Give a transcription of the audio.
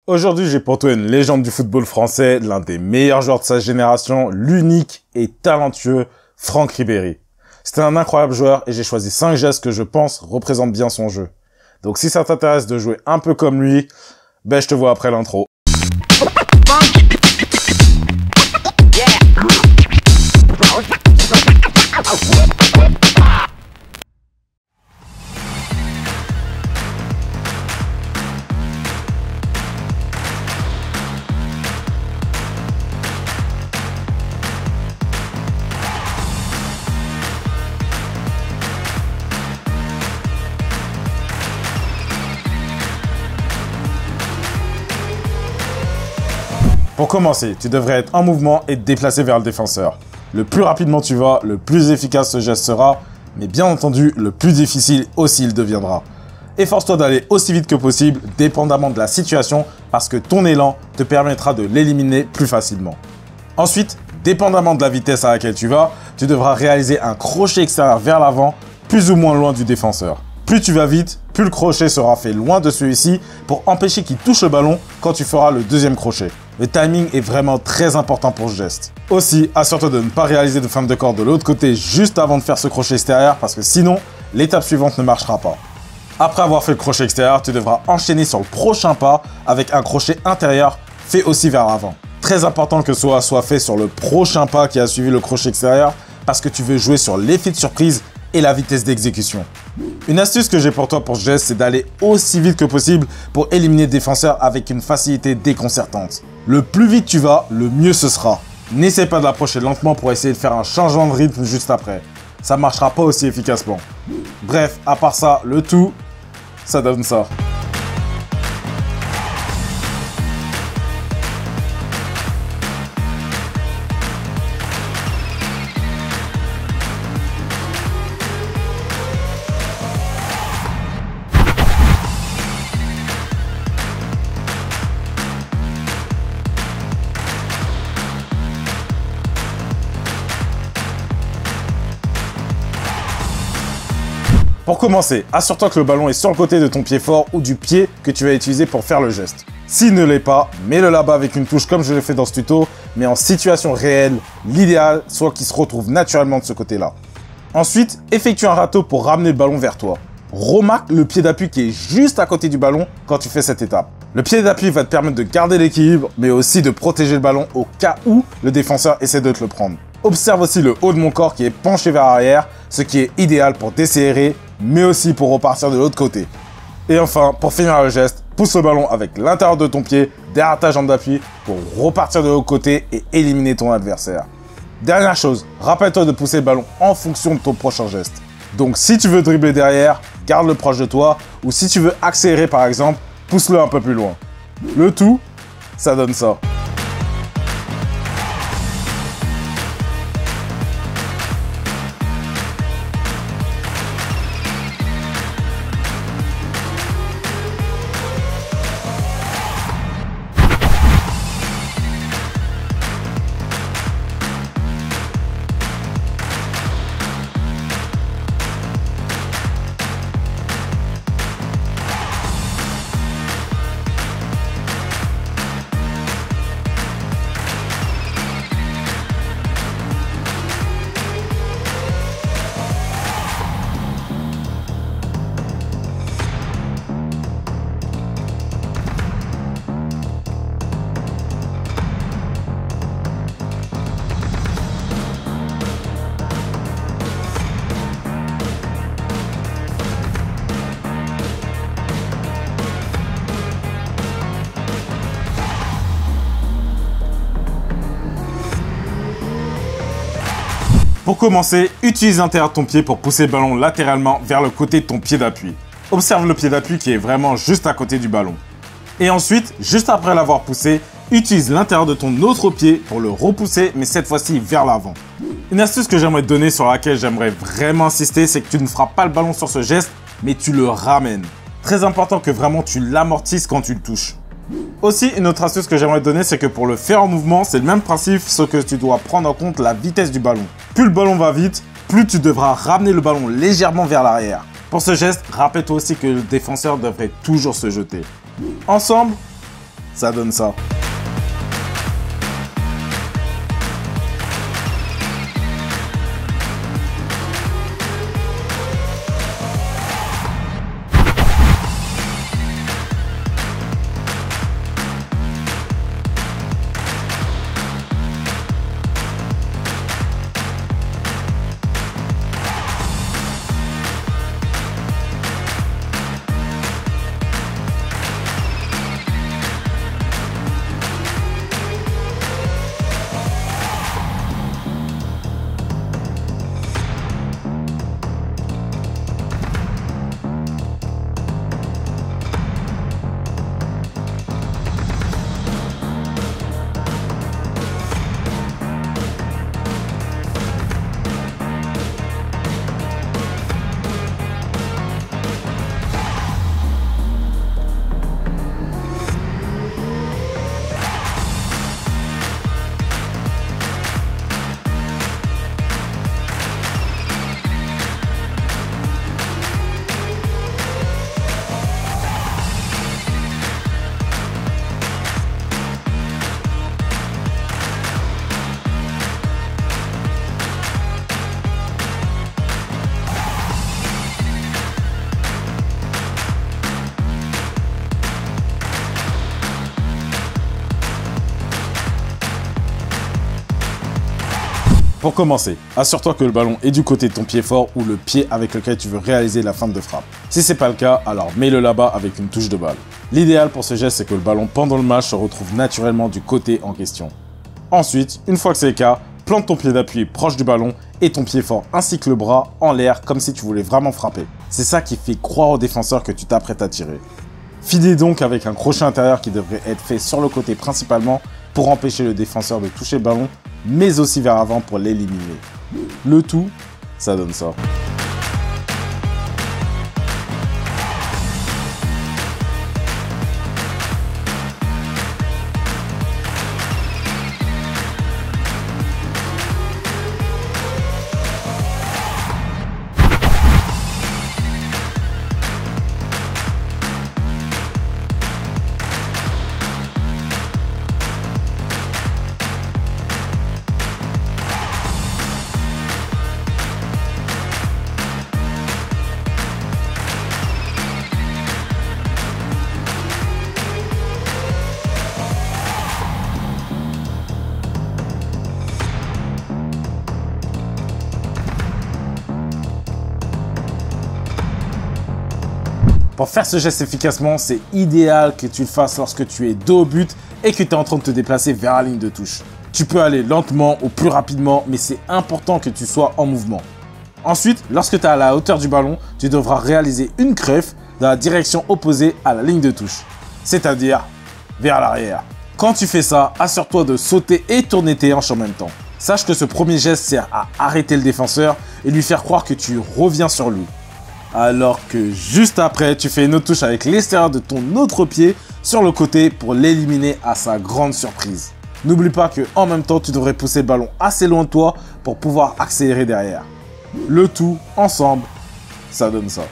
Aujourd'hui, j'ai pour toi une légende du football français, l'un des meilleurs joueurs de sa génération, l'unique et talentueux Franck Ribéry. C'était un incroyable joueur et j'ai choisi 5 gestes que je pense représentent bien son jeu. Donc si ça t'intéresse de jouer un peu comme lui, ben je te vois après l'intro. Pour commencer, tu devrais être en mouvement et te déplacer vers le défenseur. Le plus rapidement tu vas, le plus efficace ce geste sera, mais bien entendu, le plus difficile aussi il deviendra. Efforce-toi d'aller aussi vite que possible, dépendamment de la situation, parce que ton élan te permettra de l'éliminer plus facilement. Ensuite, dépendamment de la vitesse à laquelle tu vas, tu devras réaliser un crochet extérieur vers l'avant, plus ou moins loin du défenseur. Plus tu vas vite, plus le crochet sera fait loin de celui-ci pour empêcher qu'il touche le ballon quand tu feras le deuxième crochet. Le timing est vraiment très important pour ce geste. Aussi, assure-toi de ne pas réaliser de feinte de corps de l'autre côté juste avant de faire ce crochet extérieur parce que sinon, l'étape suivante ne marchera pas. Après avoir fait le crochet extérieur, tu devras enchaîner sur le prochain pas avec un crochet intérieur fait aussi vers l'avant. Très important que cela soit fait sur le prochain pas qui a suivi le crochet extérieur parce que tu veux jouer sur l'effet de surprise et la vitesse d'exécution. Une astuce que j'ai pour toi pour ce geste, c'est d'aller aussi vite que possible pour éliminer le défenseur avec une facilité déconcertante. Le plus vite tu vas, le mieux ce sera. N'essaie pas d'approcher lentement pour essayer de faire un changement de rythme juste après. Ça ne marchera pas aussi efficacement. Bref, à part ça, le tout, ça donne ça. Pour commencer, assure-toi que le ballon est sur le côté de ton pied fort ou du pied que tu vas utiliser pour faire le geste. S'il ne l'est pas, mets-le là-bas avec une touche comme je l'ai fait dans ce tuto, mais en situation réelle, l'idéal soit qu'il se retrouve naturellement de ce côté-là. Ensuite, effectue un râteau pour ramener le ballon vers toi. Remarque le pied d'appui qui est juste à côté du ballon quand tu fais cette étape. Le pied d'appui va te permettre de garder l'équilibre, mais aussi de protéger le ballon au cas où le défenseur essaie de te le prendre. Observe aussi le haut de mon corps qui est penché vers l'arrière, ce qui est idéal pour desserrer, mais aussi pour repartir de l'autre côté. Et enfin, pour finir le geste, pousse le ballon avec l'intérieur de ton pied derrière ta jambe d'appui pour repartir de l'autre côté et éliminer ton adversaire. Dernière chose, rappelle-toi de pousser le ballon en fonction de ton prochain geste. Donc si tu veux dribbler derrière, garde-le proche de toi, ou si tu veux accélérer par exemple, pousse-le un peu plus loin. Le tout, ça donne ça. Pour commencer, utilise l'intérieur de ton pied pour pousser le ballon latéralement vers le côté de ton pied d'appui. Observe le pied d'appui qui est vraiment juste à côté du ballon. Et ensuite, juste après l'avoir poussé, utilise l'intérieur de ton autre pied pour le repousser, mais cette fois-ci vers l'avant. Une astuce que j'aimerais te donner sur laquelle j'aimerais vraiment insister, c'est que tu ne frappes pas le ballon sur ce geste, mais tu le ramènes. Très important que vraiment tu l'amortisses quand tu le touches. Aussi, une autre astuce que j'aimerais te donner, c'est que pour le faire en mouvement, c'est le même principe, sauf que tu dois prendre en compte la vitesse du ballon. Plus le ballon va vite, plus tu devras ramener le ballon légèrement vers l'arrière. Pour ce geste, rappelle-toi aussi que le défenseur devrait toujours se jeter. Ensemble, ça donne ça. Pour commencer, assure-toi que le ballon est du côté de ton pied fort ou le pied avec lequel tu veux réaliser la feinte de frappe. Si c'est pas le cas, alors mets-le là-bas avec une touche de balle. L'idéal pour ce geste, c'est que le ballon pendant le match se retrouve naturellement du côté en question. Ensuite, une fois que c'est le cas, plante ton pied d'appui proche du ballon et ton pied fort ainsi que le bras en l'air comme si tu voulais vraiment frapper. C'est ça qui fait croire au défenseur que tu t'apprêtes à tirer. Fidez donc avec un crochet intérieur qui devrait être fait sur le côté principalement pour empêcher le défenseur de toucher le ballon, mais aussi vers l'avant pour l'éliminer. Le tout, ça donne ça. Pour faire ce geste efficacement, c'est idéal que tu le fasses lorsque tu es dos au but et que tu es en train de te déplacer vers la ligne de touche. Tu peux aller lentement ou plus rapidement, mais c'est important que tu sois en mouvement. Ensuite, lorsque tu es à la hauteur du ballon, tu devras réaliser une crève dans la direction opposée à la ligne de touche, c'est-à-dire vers l'arrière. Quand tu fais ça, assure-toi de sauter et tourner tes hanches en même temps. Sache que ce premier geste sert à arrêter le défenseur et lui faire croire que tu reviens sur lui. Alors que juste après, tu fais une autre touche avec l'extérieur de ton autre pied sur le côté pour l'éliminer à sa grande surprise. N'oublie pas que en même temps, tu devrais pousser le ballon assez loin de toi pour pouvoir accélérer derrière. Le tout, ensemble, ça donne ça.